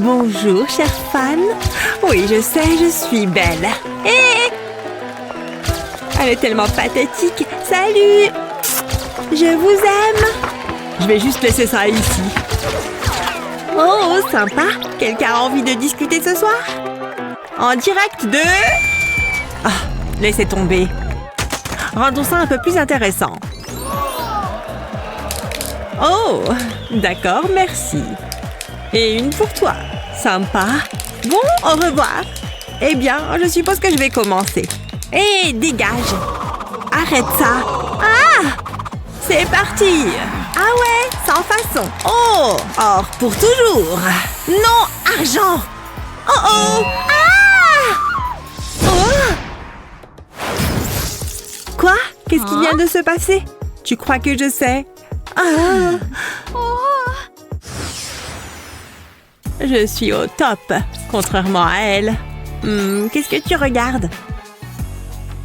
Bonjour, chère fan. Oui, je sais, je suis belle. Hé! Elle est tellement pathétique. Salut! Je vous aime. Je vais juste laisser ça ici. Oh, sympa. Quelqu'un a envie de discuter ce soir? En direct de... Ah, laissez tomber. Rendons ça un peu plus intéressant. Oh, d'accord, merci. Et une pour toi. Sympa. Bon, au revoir. Eh bien, je suppose que je vais commencer. Hé, dégage. Arrête ça. Ah! C'est parti. Ah ouais, sans façon. Oh, or pour toujours. Non, argent. Oh oh. Ah! Oh! Quoi? Qu'est-ce qui vient de se passer? Tu crois que je sais? Ah! Je suis au top, contrairement à elle. Qu'est-ce que tu regardes?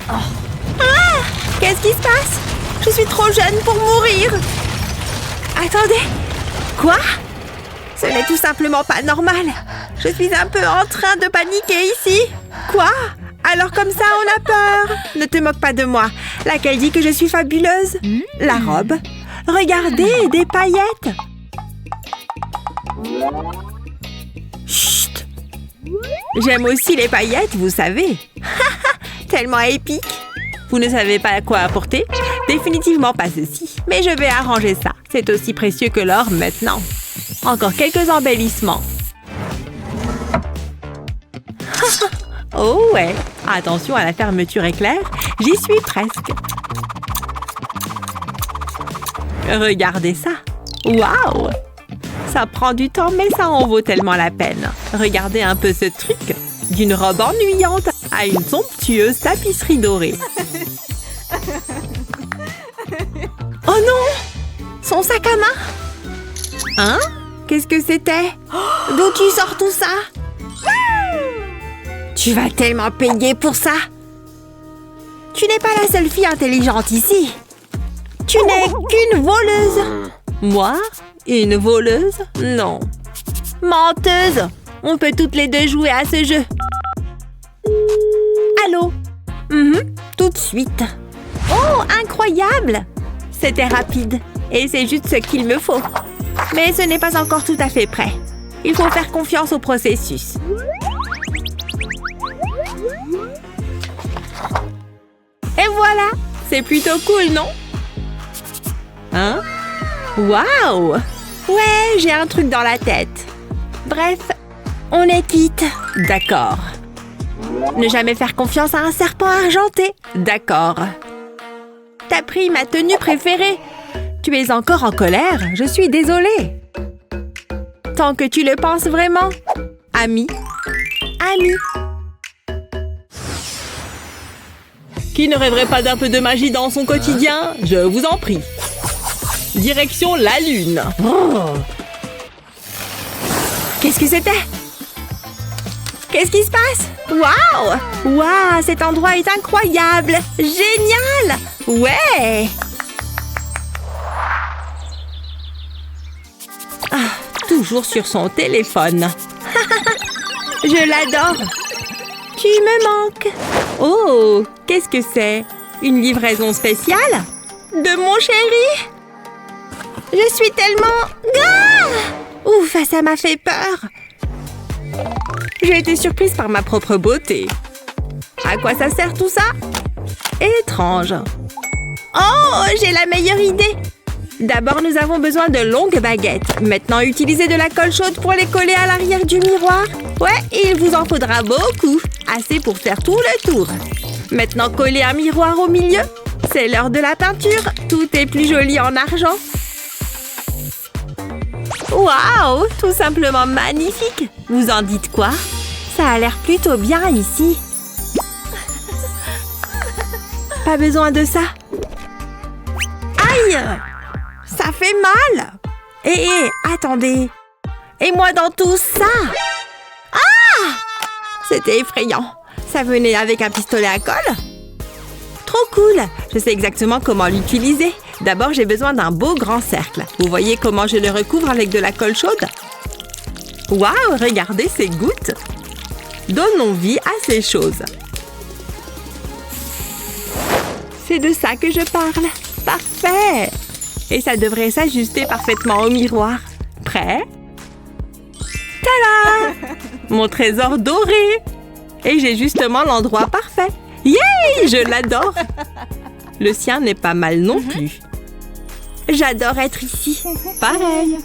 Ah! Qu'est-ce qui se passe? Je suis trop jeune pour mourir. Attendez. Quoi? Ce n'est tout simplement pas normal. Je suis un peu en train de paniquer ici. Quoi? Alors comme ça, on a peur. Ne te moque pas de moi. Laquelle dit que je suis fabuleuse? La robe. Regardez, des paillettes. Chut. J'aime aussi les paillettes, vous savez. Tellement épique. Vous ne savez pas quoi apporter? Définitivement pas ceci. Mais je vais arranger ça. C'est aussi précieux que l'or maintenant. Encore quelques embellissements. Oh ouais. Attention à la fermeture éclair. J'y suis presque. Regardez ça. Waouh! Ça prend du temps, mais ça en vaut tellement la peine. Regardez un peu ce truc. D'une robe ennuyante à une somptueuse tapisserie dorée. Oh non! Son sac à main! Hein? Qu'est-ce que c'était? D'où tu sors tout ça? Tu vas tellement payer pour ça! Tu n'es pas la seule fille intelligente ici. Tu n'es qu'une voleuse. Moi? Une voleuse? Non. Menteuse! On peut toutes les deux jouer à ce jeu. Allô? Tout de suite. Oh, incroyable! C'était rapide. Et c'est juste ce qu'il me faut. Mais ce n'est pas encore tout à fait prêt. Il faut faire confiance au processus. Et voilà! C'est plutôt cool, non? Hein? Waouh! Ouais, j'ai un truc dans la tête. Bref, on est quitte. D'accord. Ne jamais faire confiance à un serpent argenté. D'accord. T'as pris ma tenue préférée. Tu es encore en colère? Je suis désolée. Tant que tu le penses vraiment. Ami. Ami. Qui ne rêverait pas d'un peu de magie dans son quotidien? Je vous en prie. Direction la lune. Oh. Qu'est-ce que c'était? Qu'est-ce qui se passe? Waouh! Waouh, cet endroit est incroyable! Génial! Ouais! Ah, toujours sur son téléphone. Je l'adore. Tu me manques. Oh, qu'est-ce que c'est? Une livraison spéciale? De mon chéri? Je suis tellement... Ah! Ouf, ça m'a fait peur. J'ai été surprise par ma propre beauté. À quoi ça sert tout ça? Étrange. Oh, j'ai la meilleure idée. D'abord, nous avons besoin de longues baguettes. Maintenant, utilisez de la colle chaude pour les coller à l'arrière du miroir. Ouais, il vous en faudra beaucoup. Assez pour faire tout le tour. Maintenant, collez un miroir au milieu. C'est l'heure de la peinture. Tout est plus joli en argent. Waouh! Tout simplement magnifique! Vous en dites quoi? Ça a l'air plutôt bien ici. Pas besoin de ça. Aïe! Ça fait mal! Hé, attendez! Et moi dans tout ça? Ah! C'était effrayant. Ça venait avec un pistolet à colle? Trop cool! Je sais exactement comment l'utiliser. D'abord, j'ai besoin d'un beau grand cercle. Vous voyez comment je le recouvre avec de la colle chaude? Waouh, regardez ces gouttes! Donnons vie à ces choses. C'est de ça que je parle. Parfait! Et ça devrait s'ajuster parfaitement au miroir. Prêt? Tada! Mon trésor doré! Et j'ai justement l'endroit parfait. Yay! Je l'adore! Le sien n'est pas mal non plus. J'adore être ici. Pareil.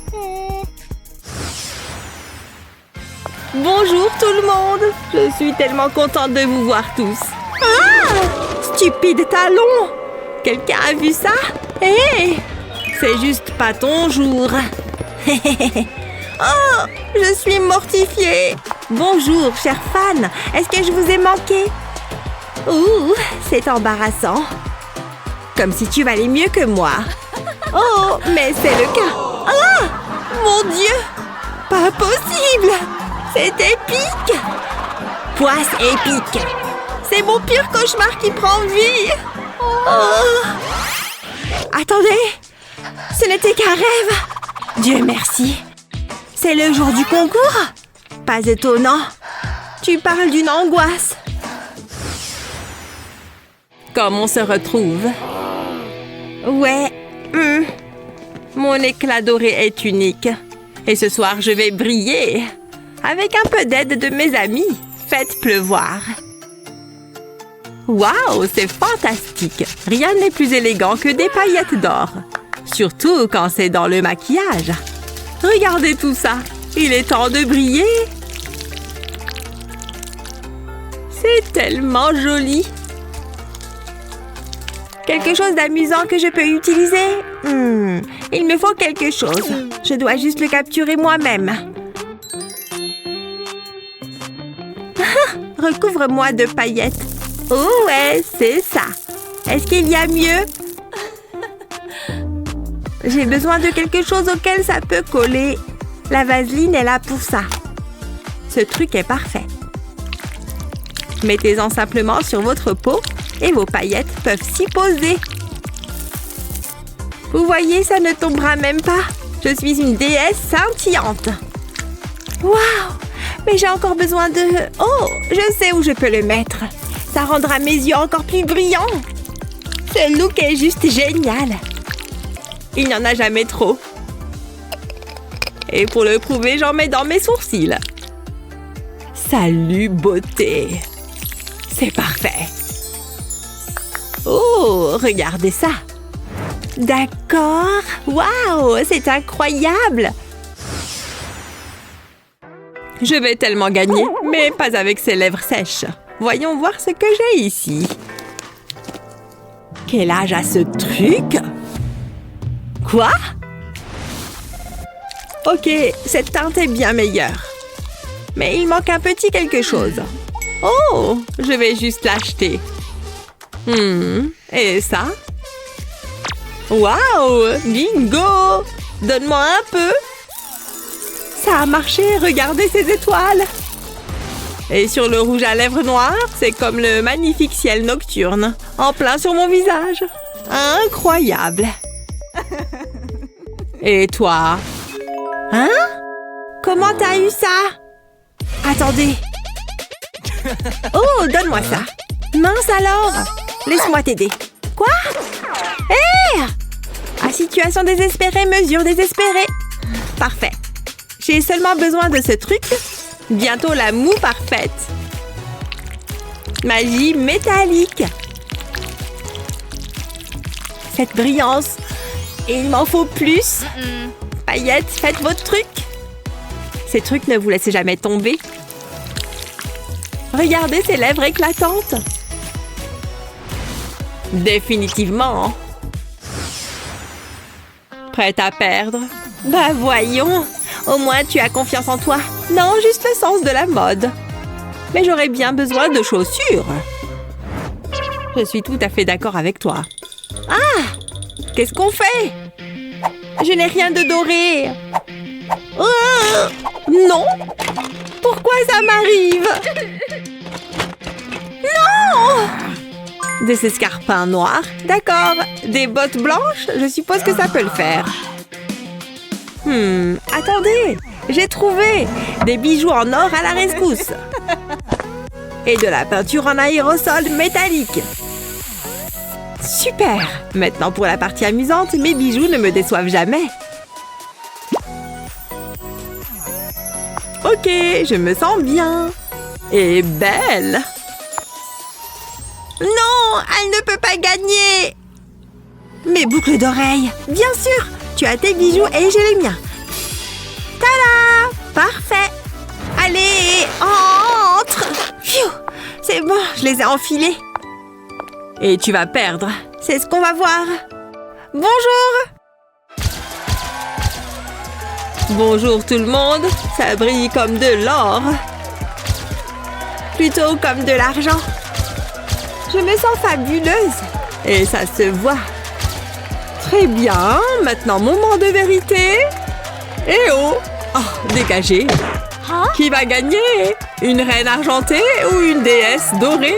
Bonjour tout le monde! Je suis tellement contente de vous voir tous. Ah! Stupide talon! Quelqu'un a vu ça? Hé! C'est juste pas ton jour. Oh! Je suis mortifiée! Bonjour, chers fans! Est-ce que je vous ai manqué? Ouh! C'est embarrassant. Comme si tu valais mieux que moi. Oh! Mais c'est le cas. Ah! Mon Dieu! Pas possible! C'est épique! Poisse épique! C'est mon pire cauchemar qui prend vie! Oh! Attendez! Ce n'était qu'un rêve! Dieu merci! C'est le jour du concours? Pas étonnant! Tu parles d'une angoisse! Comme on se retrouve? Ouais, mon éclat doré est unique. Et ce soir, je vais briller. Avec un peu d'aide de mes amis. Faites pleuvoir. Waouh, c'est fantastique! Rien n'est plus élégant que des paillettes d'or. Surtout quand c'est dans le maquillage. Regardez tout ça. Il est temps de briller. C'est tellement joli. Quelque chose d'amusant que je peux utiliser? Il me faut quelque chose. Je dois juste le capturer moi-même. Recouvre-moi de paillettes. Oh ouais, c'est ça. Est-ce qu'il y a mieux? J'ai besoin de quelque chose auquel ça peut coller. La vaseline est là pour ça. Ce truc est parfait. Mettez-en simplement sur votre peau et vos paillettes peuvent s'y poser. Vous voyez, ça ne tombera même pas. Je suis une déesse scintillante. Waouh! Mais j'ai encore besoin de... Oh! Je sais où je peux le mettre. Ça rendra mes yeux encore plus brillants. Ce look est juste génial. Il n'y en a jamais trop. Et pour le prouver, j'en mets dans mes sourcils. Salut, beauté! C'est parfait. Oh, regardez ça. D'accord. Waouh, c'est incroyable. Je vais tellement gagner, mais pas avec ces lèvres sèches. Voyons voir ce que j'ai ici. Quel âge a ce truc? Quoi? Ok, cette teinte est bien meilleure. Mais il manque un petit quelque chose. Oh, je vais juste l'acheter. Et ça? Waouh! Bingo! Donne-moi un peu! Ça a marché, regardez ces étoiles! Et sur le rouge à lèvres noir, c'est comme le magnifique ciel nocturne, en plein sur mon visage. Incroyable! Et toi? Hein? Comment t'as eu ça? Attendez! Oh, donne-moi ça! Mince alors! Laisse-moi t'aider. Quoi? Hé! À situation désespérée, mesure désespérée. Parfait. J'ai seulement besoin de ce truc. Bientôt la moue parfaite. Magie métallique. Cette brillance. Et il m'en faut plus. Paillettes, faites votre truc. Ces trucs ne vous laissez jamais tomber. Regardez ces lèvres éclatantes. Définitivement. Prête à perdre? Bah voyons. Au moins tu as confiance en toi. Non, juste le sens de la mode. Mais j'aurais bien besoin de chaussures. Je suis tout à fait d'accord avec toi. Ah! Qu'est-ce qu'on fait? Je n'ai rien de doré. Non! Pourquoi ça m'arrive? Non! Des escarpins noirs. D'accord. Des bottes blanches? Je suppose que ça peut le faire. Attendez. J'ai trouvé des bijoux en or à la rescousse. Et de la peinture en aérosol métallique. Super! Maintenant pour la partie amusante, mes bijoux ne me déçoivent jamais. Ok, je me sens bien. Et belle. Non, elle ne peut pas gagner. Mes boucles d'oreilles. Bien sûr, tu as tes bijoux et j'ai les miens. Tada! Parfait. Allez, entre. Pfiou, c'est bon, je les ai enfilés. Et tu vas perdre. C'est ce qu'on va voir. Bonjour. Bonjour tout le monde. Ça brille comme de l'or. Plutôt comme de l'argent. Je me sens fabuleuse. Et ça se voit. Très bien. Maintenant, moment de vérité. Eh oh! Oh, dégagez. Qui va gagner? Une reine argentée ou une déesse dorée?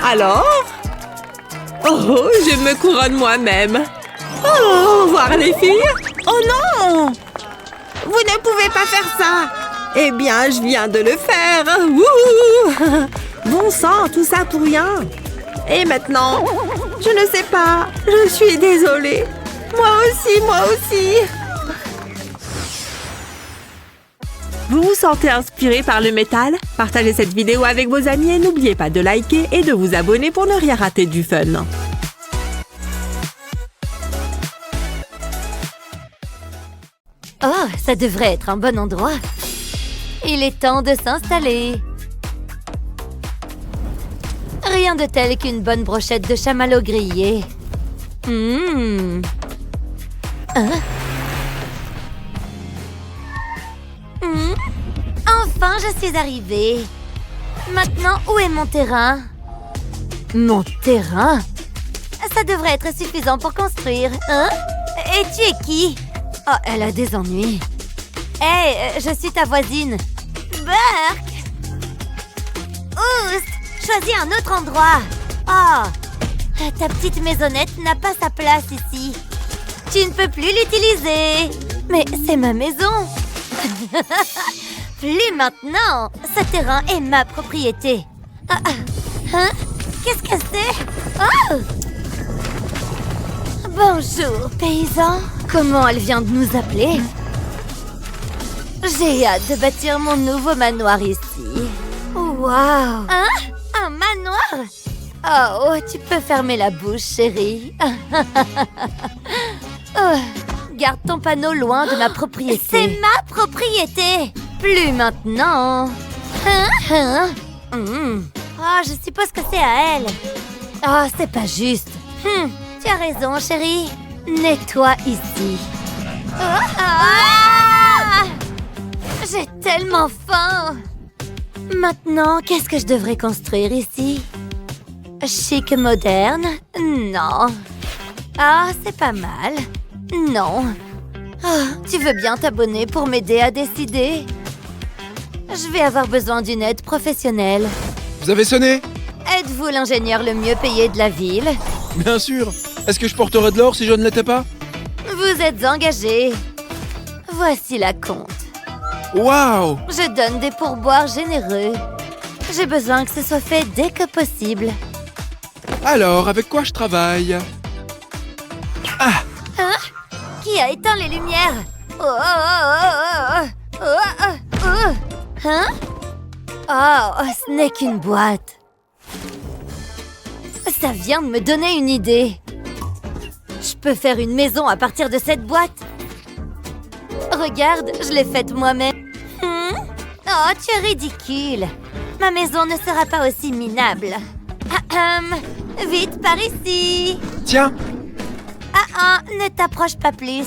Alors? Oh, je me couronne moi-même. Oh, au revoir les filles. Oh non! Vous ne pouvez pas faire ça. Eh bien, je viens de le faire. Wouhou! Bon sang, tout ça pour rien. Et maintenant? Je ne sais pas. Je suis désolée. Moi aussi, moi aussi. Vous vous sentez inspiré par le métal? Partagez cette vidéo avec vos amis et n'oubliez pas de liker et de vous abonner pour ne rien rater du fun. Oh, ça devrait être un bon endroit. Il est temps de s'installer. Rien de tel qu'une bonne brochette de chamallow grillé. Hein? Enfin, je suis arrivée. Maintenant, où est mon terrain? Mon terrain? Ça devrait être suffisant pour construire, hein? Et tu es qui? Oh, elle a des ennuis. Hey, je suis ta voisine. Burke! Oust! Choisis un autre endroit. Oh! Ta petite maisonnette n'a pas sa place ici. Tu ne peux plus l'utiliser. Mais c'est ma maison. Plus maintenant. Ce terrain est ma propriété. Hein? Qu'est-ce que c'est? Oh! Bonjour, paysan. Comment elle vient de nous appeler? J'ai hâte de bâtir mon nouveau manoir ici. Wow! Hein? Un manoir? Oh, tu peux fermer la bouche, chérie. Oh, garde ton panneau loin de ma propriété. C'est ma propriété! Plus maintenant. Oh, je suppose que c'est à elle. Oh, c'est pas juste. Tu as raison, chérie. Nettoie ici. J'ai tellement faim. Maintenant, qu'est-ce que je devrais construire ici? Chic moderne? Non. Ah, c'est pas mal. Non. Oh, tu veux bien t'abonner pour m'aider à décider? Je vais avoir besoin d'une aide professionnelle. Vous avez sonné? Êtes-vous l'ingénieur le mieux payé de la ville? Bien sûr. Est-ce que je porterais de l'or si je ne l'étais pas? Vous êtes engagé. Voici la compte. Waouh! Je donne des pourboires généreux. J'ai besoin que ce soit fait dès que possible. Alors, avec quoi je travaille? Ah! Hein? Qui a éteint les lumières? Hein? Oh, ce n'est qu'une boîte. Ça vient de me donner une idée. Je peux faire une maison à partir de cette boîte. Regarde, je l'ai faite moi-même. Oh, tu es ridicule. Ma maison ne sera pas aussi minable. Vite, par ici. Tiens, Ne t'approche pas plus.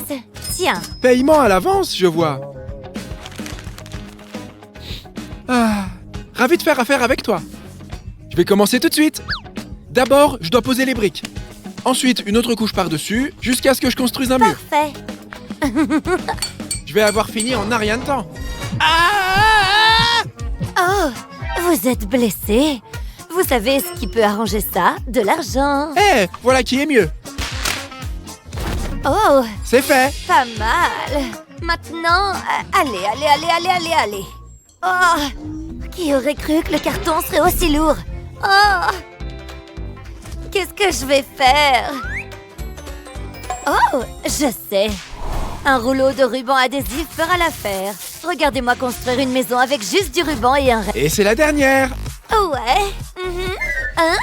Tiens. paiement à l'avance, je vois. Ah, ravi de faire affaire avec toi. Je vais commencer tout de suite. D'abord, je dois poser les briques. Ensuite, une autre couche par-dessus, jusqu'à ce que je construise un mur. Parfait. Je vais avoir fini en un rien de temps. Oh, vous êtes blessé. Vous savez ce qui peut arranger ça? De l'argent. Eh, voilà qui est mieux. Oh, C'est fait. pas mal. Maintenant, allez. Oh, qui aurait cru que le carton serait aussi lourd? Oh, qu'est-ce que je vais faire? Oh, je sais. Un rouleau de ruban adhésif fera l'affaire. Regardez-moi construire une maison avec juste du ruban et un reste. Et c'est la dernière. Ouais. Hein?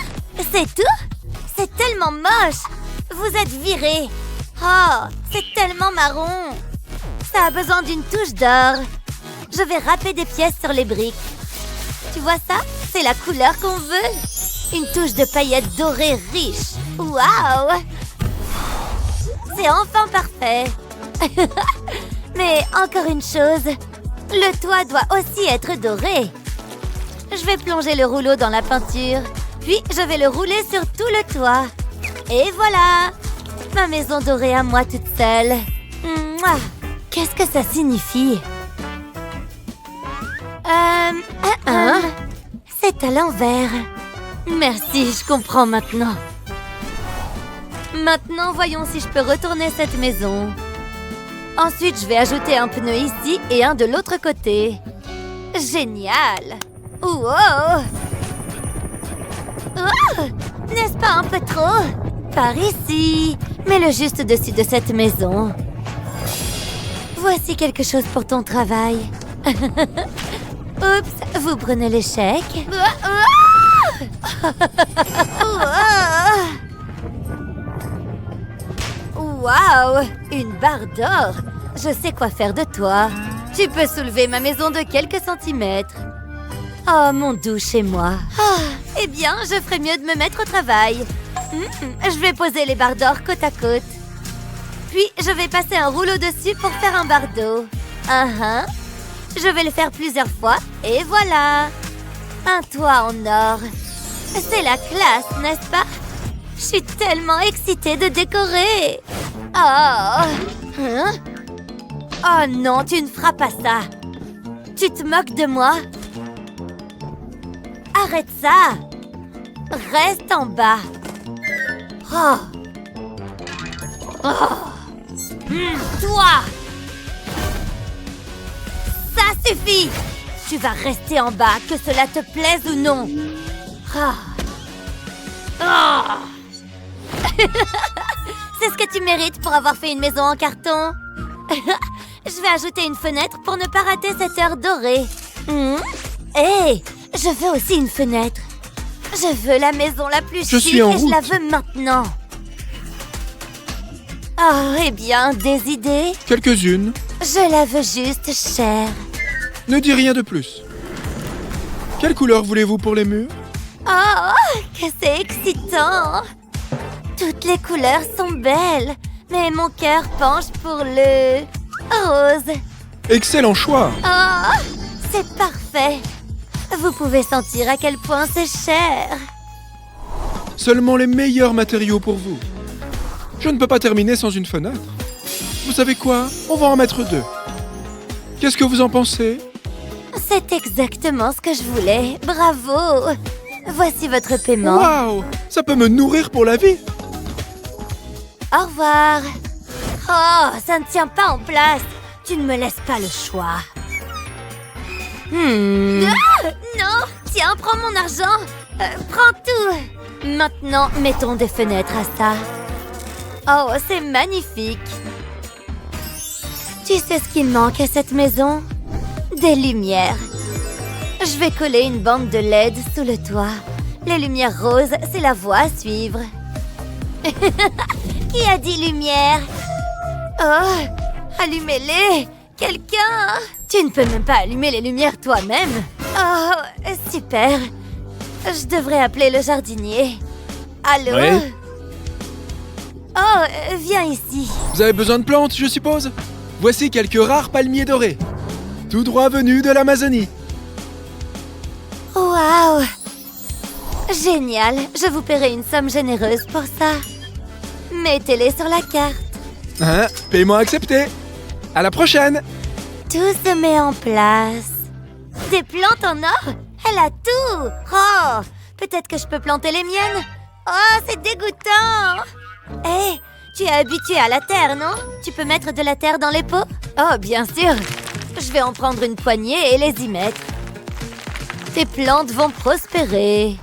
C'est tout? C'est tellement moche. Vous êtes viré. Oh, c'est tellement marron. Ça a besoin d'une touche d'or. Je vais râper des pièces sur les briques. Tu vois ça? C'est la couleur qu'on veut. Une touche de paillettes dorées riches. Waouh! C'est enfin parfait. Mais encore une chose, le toit doit aussi être doré. Je vais plonger le rouleau dans la peinture, puis je vais le rouler sur tout le toit. Et voilà! Ma maison dorée à moi toute seule. Mouah! Qu'est-ce que ça signifie? C'est à l'envers. Merci, je comprends maintenant. Maintenant, voyons si je peux retourner cette maison. Ensuite, je vais ajouter un pneu ici et un de l'autre côté. Génial! Wow! Oh! N'est-ce pas un peu trop? Par ici. Mets-le juste au-dessus de cette maison. Voici quelque chose pour ton travail. Oups, vous prenez l'échec. Waouh! Une barre d'or! Je sais quoi faire de toi. Tu peux soulever ma maison de quelques centimètres. Oh, mon doux chez moi. Eh bien, je ferais mieux de me mettre au travail. Je vais poser les barres d'or côte à côte. Puis, je vais passer un rouleau dessus pour faire un bardeau. Je vais le faire plusieurs fois, et voilà! Un toit en or. C'est la classe, n'est-ce pas? Je suis tellement excitée de décorer. Oh non, tu ne feras pas ça. Tu te moques de moi? Arrête ça. Reste en bas. Toi! Ça suffit! Tu vas rester en bas, que cela te plaise ou non. C'est ce que tu mérites pour avoir fait une maison en carton. Je vais ajouter une fenêtre pour ne pas rater cette heure dorée. Hé, je veux aussi une fenêtre. Je veux la maison la plus chic et je la veux maintenant. Oh, eh bien, des idées? Quelques-unes. Je la veux juste chère. Ne dis rien de plus. Quelle couleur voulez-vous pour les murs? Oh, que c'est excitant! Toutes les couleurs sont belles, mais mon cœur penche pour le rose. Excellent choix! Oh, c'est parfait! Vous pouvez sentir à quel point c'est cher. Seulement les meilleurs matériaux pour vous. Je ne peux pas terminer sans une fenêtre. Vous savez quoi? On va en mettre 2. Qu'est-ce que vous en pensez? C'est exactement ce que je voulais. Bravo! Voici votre paiement. Waouh! Ça peut me nourrir pour la vie! Au revoir. Oh, ça ne tient pas en place. Tu ne me laisses pas le choix. Non! Tiens, prends mon argent. Prends tout. Maintenant, mettons des fenêtres à ça. Oh, c'est magnifique. Tu sais ce qu'il manque à cette maison? Des lumières. Je vais coller une bande de LED sous le toit. Les lumières roses, c'est la voie à suivre. Qui a dit lumière? Oh, allumez-les! Quelqu'un! Tu ne peux même pas allumer les lumières toi-même. Oh, super. Je devrais appeler le jardinier. Allô? Oui? Oh, viens ici. Vous avez besoin de plantes, je suppose? Voici quelques rares palmiers dorés. Tout droit venus de l'Amazonie. Waouh! Génial! Je vous paierai une somme généreuse pour ça. Mettez-les sur la carte. Paiement accepté. À la prochaine. Tout se met en place. Des plantes en or? Elle a tout! Oh! Peut-être que je peux planter les miennes? Oh, c'est dégoûtant! Hé, Tu es habitué à la terre, non? Tu peux mettre de la terre dans les pots? Oh, bien sûr. Je vais en prendre une poignée et les y mettre. Tes plantes vont prospérer.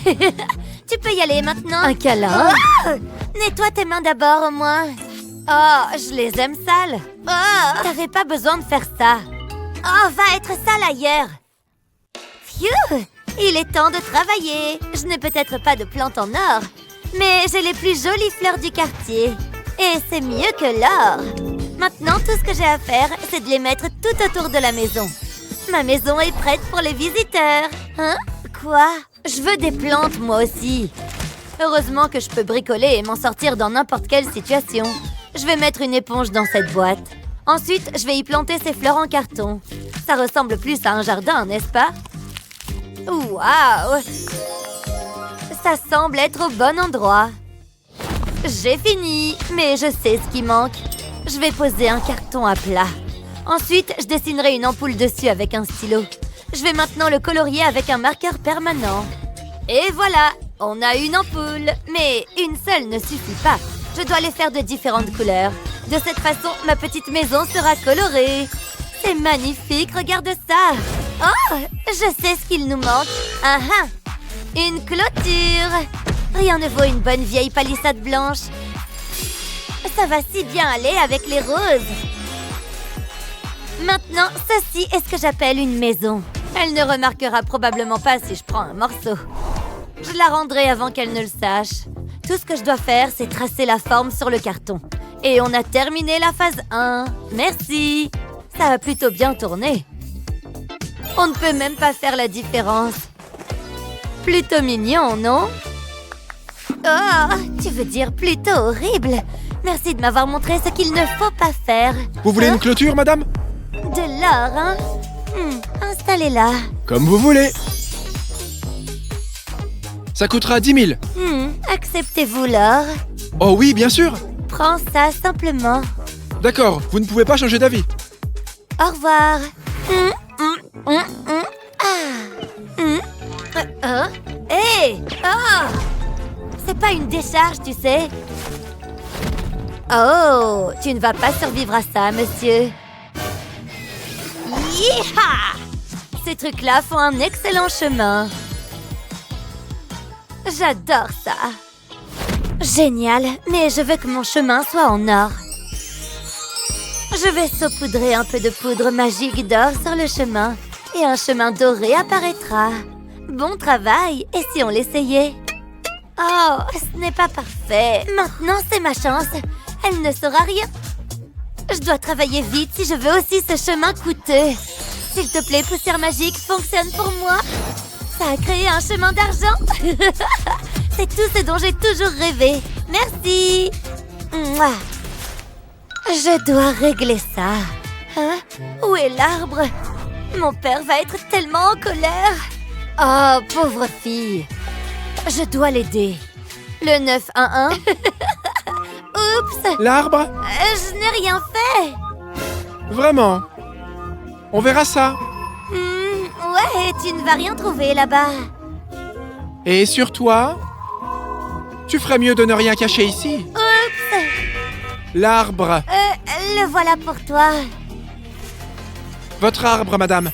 Tu peux y aller maintenant. Un câlin. Oh! Nettoie tes mains d'abord, au moins. Oh, je les aime sales. Oh, t'avais pas besoin de faire ça. Oh, va être sale ailleurs. Phew! Il est temps de travailler. Je n'ai peut-être pas de plantes en or, mais j'ai les plus jolies fleurs du quartier. Et c'est mieux que l'or. Maintenant, tout ce que j'ai à faire, c'est de les mettre tout autour de la maison. Ma maison est prête pour les visiteurs. Hein? Quoi? Je veux des plantes, moi aussi. Heureusement que je peux bricoler et m'en sortir dans n'importe quelle situation. Je vais mettre une éponge dans cette boîte. Ensuite, je vais y planter ces fleurs en carton. Ça ressemble plus à un jardin, n'est-ce pas? Waouh! Ça semble être au bon endroit. J'ai fini, mais je sais ce qui manque. Je vais poser un carton à plat. Ensuite, je dessinerai une ampoule dessus avec un stylo. Je vais maintenant le colorier avec un marqueur permanent. Et voilà, on a une ampoule. Mais une seule ne suffit pas. Je dois les faire de différentes couleurs. De cette façon, ma petite maison sera colorée. C'est magnifique, regarde ça. Oh, je sais ce qu'il nous manque. Ah ah! Une clôture. Rien ne vaut une bonne vieille palissade blanche. Ça va si bien aller avec les roses. Maintenant, ceci est ce que j'appelle une maison. Elle ne remarquera probablement pas si je prends un morceau. Je la rendrai avant qu'elle ne le sache. Tout ce que je dois faire, c'est tracer la forme sur le carton. Et on a terminé la phase 1. Merci. Ça a plutôt bien tourné. On ne peut même pas faire la différence. Plutôt mignon, non? Oh, tu veux dire plutôt horrible. Merci de m'avoir montré ce qu'il ne faut pas faire. Vous voulez une clôture, madame? De l'or, hein? Installez-la. Comme vous voulez. Ça coûtera 10 000. Acceptez-vous l'or? Oh oui, bien sûr. Prends ça simplement. D'accord, vous ne pouvez pas changer d'avis. Au revoir. Hé! Oh! C'est pas une décharge, tu sais. Oh! Tu ne vas pas survivre à ça, monsieur. Yeeha! Ces trucs-là font un excellent chemin. J'adore ça. Génial, mais je veux que mon chemin soit en or. Je vais saupoudrer un peu de poudre magique d'or sur le chemin et un chemin doré apparaîtra. Bon travail, et si on l'essayait? Oh, ce n'est pas parfait. Maintenant, c'est ma chance. Elle ne saura rien. Je dois travailler vite si je veux aussi ce chemin coûteux. S'il te plaît, poussière magique, fonctionne pour moi. Ça a créé un chemin d'argent. C'est tout ce dont j'ai toujours rêvé. Merci. Mouah. Je dois régler ça. Hein? Où est l'arbre? Mon père va être tellement en colère. Oh, pauvre fille. Je dois l'aider. Le 911. Oups. L'arbre? Je n'ai rien fait. Vraiment? On verra ça. Ouais, tu ne vas rien trouver là-bas. Et sur toi? Tu ferais mieux de ne rien cacher ici. Oups. L'arbre. Le voilà pour toi. Votre arbre, madame.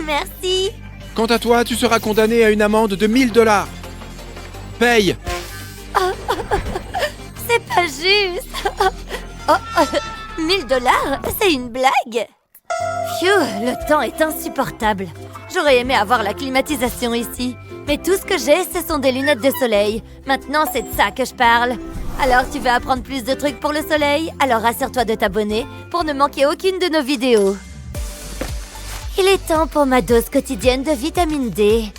Merci. Quant à toi, tu seras condamné à une amende de 1 000 $. Paye. C'est pas juste. 1 000 $? C'est une blague? Phew, le temps est insupportable. J'aurais aimé avoir la climatisation ici. Mais tout ce que j'ai, ce sont des lunettes de soleil. Maintenant, c'est de ça que je parle. Alors, tu veux apprendre plus de trucs pour le soleil? Alors, assure-toi de t'abonner pour ne manquer aucune de nos vidéos. Il est temps pour ma dose quotidienne de vitamine D.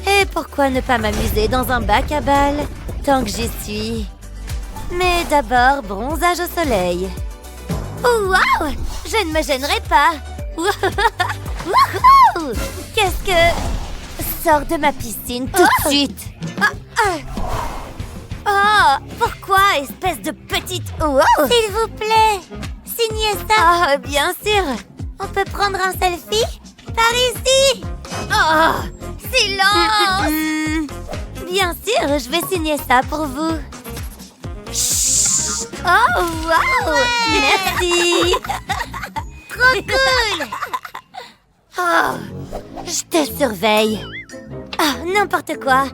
Et pourquoi ne pas m'amuser dans un bac à balles tant que j'y suis? Mais d'abord, bronzage au soleil. Waouh! Je ne me gênerai pas. Wouhou! Qu'est-ce que... Sors de ma piscine tout de suite. Oh, pourquoi, espèce de petite... S'il vous plaît, signez ça. Oh, bien sûr. On peut prendre un selfie? Par ici. Oh, silence. Bien sûr, je vais signer ça pour vous. Chut. Oh, wow! Merci! Trop cool! Oh, je te surveille. Ah, n'importe quoi.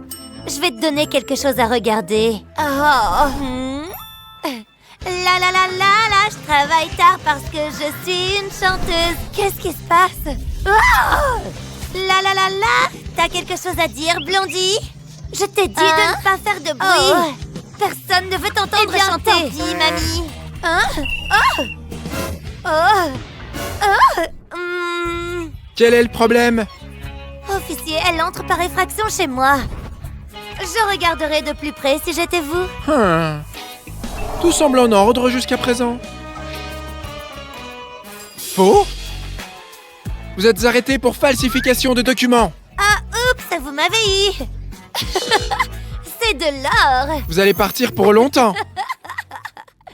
Je vais te donner quelque chose à regarder. Oh! La la la la la, je travaille tard parce que je suis une chanteuse. Qu'est-ce qui se passe? Oh! La la la la, t'as quelque chose à dire, Blondie? Je t'ai dit de ne pas faire de bruit. Personne ne veut t'entendre chanter. Tant pis, mamie. Quel est le problème? Officier, elle entre par effraction chez moi. Je regarderai de plus près si j'étais vous. Tout semble en ordre jusqu'à présent. Faux? Vous êtes arrêté pour falsification de documents. Ah, oups, vous m'avez eu. C'est de l'or. Vous allez partir pour longtemps.